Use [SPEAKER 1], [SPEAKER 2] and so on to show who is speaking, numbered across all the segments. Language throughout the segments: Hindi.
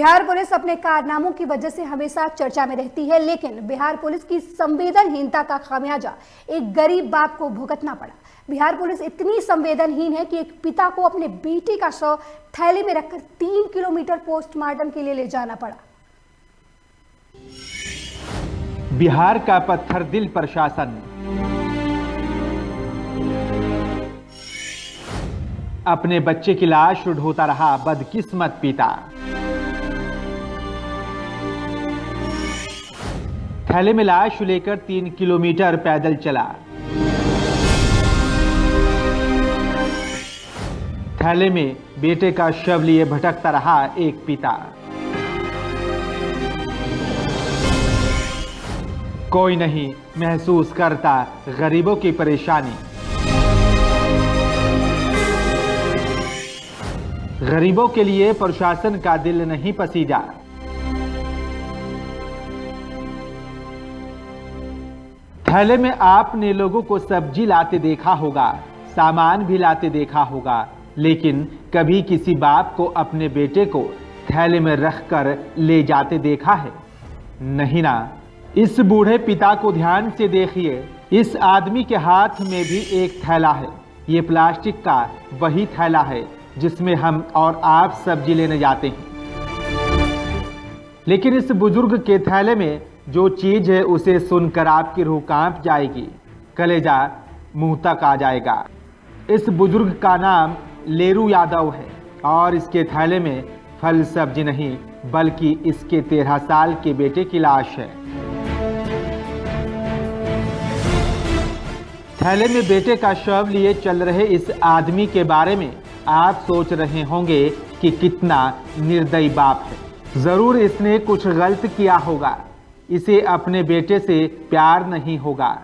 [SPEAKER 1] बिहार पुलिस अपने कारनामों की वजह से हमेशा चर्चा में रहती है, लेकिन बिहार पुलिस की संवेदनहीनता का खामियाजा एक गरीब बाप को भुगतना पड़ा। बिहार पुलिस इतनी संवेदनहीन है कि एक पिता को अपने बेटी का शव थैली में रखकर 3 किलोमीटर पोस्टमार्टम के लिए ले जाना पड़ा।
[SPEAKER 2] बिहार का पत्थर दिल प्रशासन अपने बच्चे की लाश ढोता रहा बदकिस्मत पिता। थैले में लाश लेकर 3 किलोमीटर पैदल चला। थैले में बेटे का शव लिए भटकता रहा एक पिता। कोई नहीं महसूस करता गरीबों की परेशानी। गरीबों के लिए प्रशासन का दिल नहीं पसीजा। थैले में आपने लोगों को सब्जी लाते देखा होगा, सामान भी लाते देखा होगा, लेकिन कभी किसी बाप को अपने बेटे को थैले में रखकर ले जाते देखा है? नहीं ना। इस बूढ़े पिता को ध्यान से देखिए। इस आदमी के हाथ में भी एक थैला है। ये प्लास्टिक का वही थैला है जिसमें हम और आप सब्जी लेने जाते हैं। लेकिन इस बुजुर्ग के थैले में जो चीज है उसे सुनकर आपकी रूह कांप जाएगी, कलेजा मुंह तक आ जाएगा। इस बुजुर्ग का नाम लेरू यादव है और इसके थैले में फल सब्जी नहीं बल्कि इसके 13 साल के बेटे की लाश है। थैले में बेटे का शव लिए चल रहे इस आदमी के बारे में आप सोच रहे होंगे कि कितना निर्दयी बाप है। जरूर इसने कुछ गलत किया होगा, इसे अपने बेटे से प्यार नहीं होगा।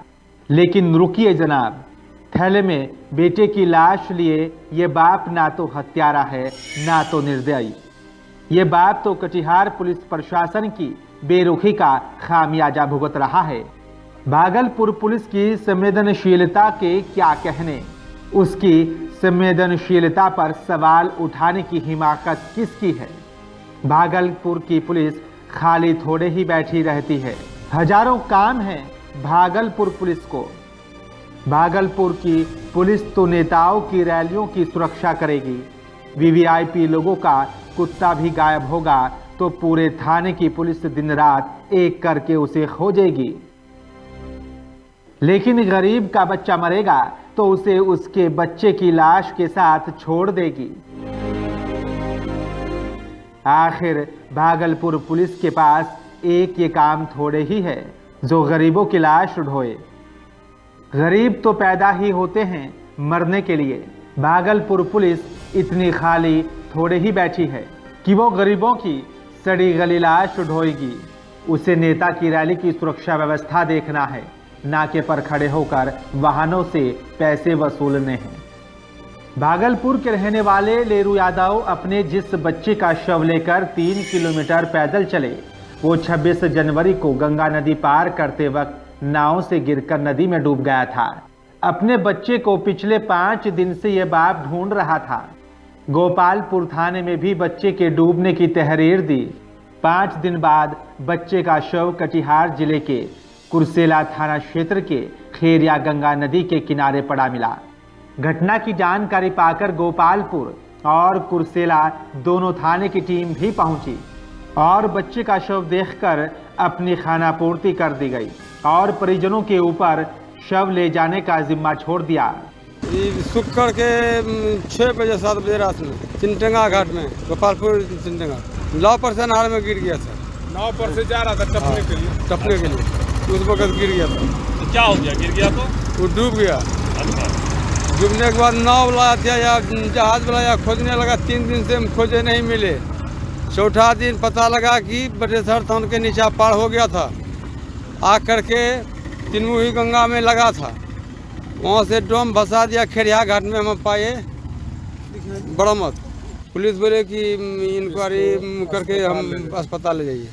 [SPEAKER 2] लेकिन रुकिए जनाब, थैले में बेटे की लाश लिए ये बाप ना तो हत्यारा है ना तो निर्दयी। ये बाप तो कटिहार पुलिस प्रशासन की बेरुखी का खामियाजा भुगत रहा है। भागलपुर पुलिस की संवेदनशीलता के क्या कहने, उसकी संवेदनशीलता पर सवाल उठाने की हिमाकत किसकी है? भागलपुर की पुलिस खाली थोड़े ही बैठी रहती है। हजारों काम है भागलपुर पुलिस को। भागलपुर की पुलिस तो नेताओं की रैलियों की सुरक्षा करेगी। वीवीआईपी लोगों का कुत्ता भी गायब होगा तो पूरे थाने की पुलिस दिन रात एक करके उसे खोजेगी। लेकिन गरीब का बच्चा मरेगा तो उसे उसके बच्चे की लाश के साथ छोड़ देगी। आखिर भागलपुर पुलिस के पास एक ये काम थोड़े ही है जो गरीबों की लाश ढोए। गरीब तो पैदा ही होते हैं मरने के लिए। भागलपुर पुलिस इतनी खाली थोड़े ही बैठी है कि वो गरीबों की सड़ी गली लाश ढोएगी। उसे नेता की रैली की सुरक्षा व्यवस्था देखना है, नाके पर खड़े होकर वाहनों से पैसे वसूलने हैं। भागलपुर के रहने वाले लेरू यादव अपने जिस बच्चे का शव लेकर 3 किलोमीटर पैदल चले, वो 26 जनवरी को गंगा नदी पार करते वक्त नाव से गिरकर नदी में डूब गया था। अपने बच्चे को पिछले 5 दिन से ये बाप ढूंढ रहा था। गोपालपुर थाने में भी बच्चे के डूबने की तहरीर दी। 5 दिन बाद बच्चे का शव कटिहार जिले के कुर्सेला थाना क्षेत्र के खेरिया गंगा नदी के किनारे पड़ा मिला। घटना की जानकारी पाकर गोपालपुर और कुर्सेला दोनों थाने की टीम भी पहुंची और बच्चे का शव देखकर अपनी खानापूर्ति कर दी गई और परिजनों के ऊपर शव ले जाने का जिम्मा छोड़ दिया।
[SPEAKER 3] शुक्र के 6 बजे 7 बजे रात में चिंटंगा घाट में, गोपालपुर चिंटंगा नाव पर से नहर में गिर गया था।
[SPEAKER 4] नाव पर से जा रहा था
[SPEAKER 3] टपने के लिए उस वक्त गिर गया था।
[SPEAKER 4] तो क्या हो गया? गिर गया तो
[SPEAKER 3] वो डूब गया।
[SPEAKER 4] अच्छा।
[SPEAKER 3] डूबने के बाद नाव लाया था या जहाज बुलाया, खोजने लगा। 3 दिन से हम खोजे नहीं मिले। चौथा दिन पता लगा कि बटेसर थान के नीचे पार हो गया था। आ करके तिनमुही गंगा में लगा था। वहाँ से डोम भसा दिया। खेरिया घाट में हम पाए बरामद। पुलिस बोले कि इंक्वायरी करके हम अस्पताल ले जाइए।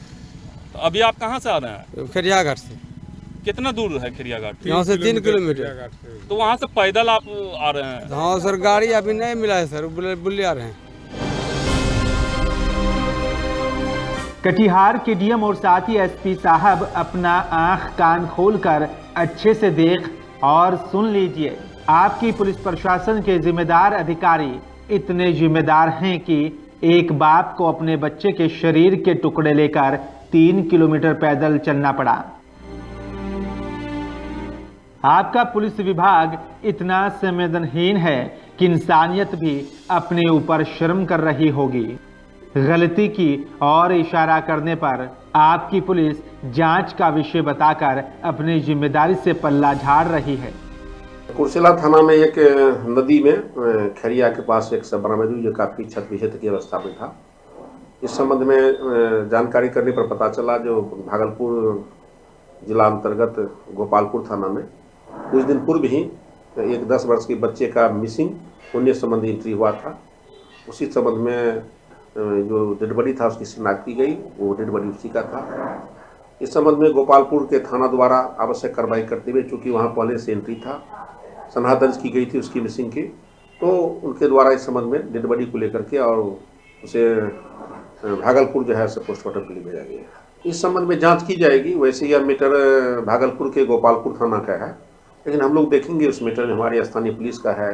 [SPEAKER 4] तो अभी आप कहाँ से आ रहे हैं?
[SPEAKER 3] खेरिया घाट से।
[SPEAKER 4] कितना दूर है खेरिया घाट?
[SPEAKER 3] यहाँ से 3 किलोमीटर।
[SPEAKER 4] तो वहाँ से पैदल आप आ रहे हैं?
[SPEAKER 3] हाँ सर, गाड़ी अभी नहीं मिला है सर, बुले आ रहे हैं।
[SPEAKER 2] कटिहार के डीएम और साथ ही एसपी साहब अपना आंख कान खोलकर अच्छे से देख और सुन लीजिए। आपकी पुलिस प्रशासन के जिम्मेदार अधिकारी इतने जिम्मेदार हैं कि एक बाप को अपने बच्चे के शरीर के टुकड़े लेकर 3 किलोमीटर पैदल चलना पड़ा। आपका पुलिस विभाग इतना संवेदनहीन है कि इंसानियत भी अपने ऊपर शर्म कर रही होगी। गलती की और इशारा करने पर आपकी पुलिस जांच का विषय बताकर अपनी जिम्मेदारी से पल्ला झाड़ रही है।
[SPEAKER 5] कुर्सेला थाना में एक नदी में खरिया के पास एक सब बरामद हुई जो काफ़ी क्षत विक्षत की अवस्था में था। इस संबंध में जानकारी करने पर पता चला जो भागलपुर जिला अंतर्गत गोपालपुर थाना में कुछ दिन पूर्व ही एक 10 वर्ष के बच्चे का मिसिंग होने संबंधी एंट्री हुआ था। उसी संबंध में जो डेड बॉडी था उसकी शिनाख्त की गई, वो डेड बॉडी उसी का था। इस संबंध में गोपालपुर के थाना द्वारा आवश्यक कार्रवाई करते हुए, चूँकि वहाँ पहले से एंट्री था, सनहा दर्ज की गई थी उसकी मिसिंग की, तो उनके द्वारा इस संबंध में डेड बॉडी को लेकर के और उसे भागलपुर जो है पोस्टमार्टम के लिए भेजा गया। इस संबंध में जांच की जाएगी। वैसे यह मैटर भागलपुर के गोपालपुर थाना का है, लेकिन हम लोग देखेंगे उस मैटर में हमारी स्थानीय पुलिस का है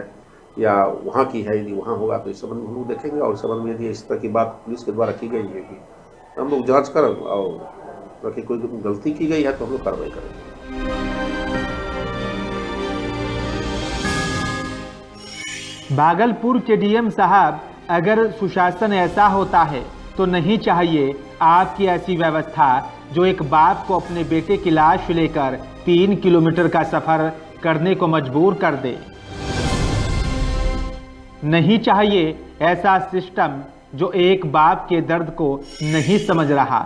[SPEAKER 5] या वहाँ की है। यदि वहाँ होगा तो इस संबंध में हम लोग देखेंगे, और इस संबंध में यदि इस तरह की बात पुलिस के द्वारा की गई है कि हम लोग जाँच कर और कोई गलती की गई है तो हम लोग कार्रवाई करेंगे।
[SPEAKER 2] भागलपुर के डीएम साहब, अगर सुशासन ऐसा होता है तो नहीं चाहिए आपकी ऐसी व्यवस्था जो एक बाप को अपने बेटे की लाश लेकर 3 किलोमीटर का सफर करने को मजबूर कर दे। नहीं चाहिए ऐसा सिस्टम जो एक बाप के दर्द को नहीं समझ रहा।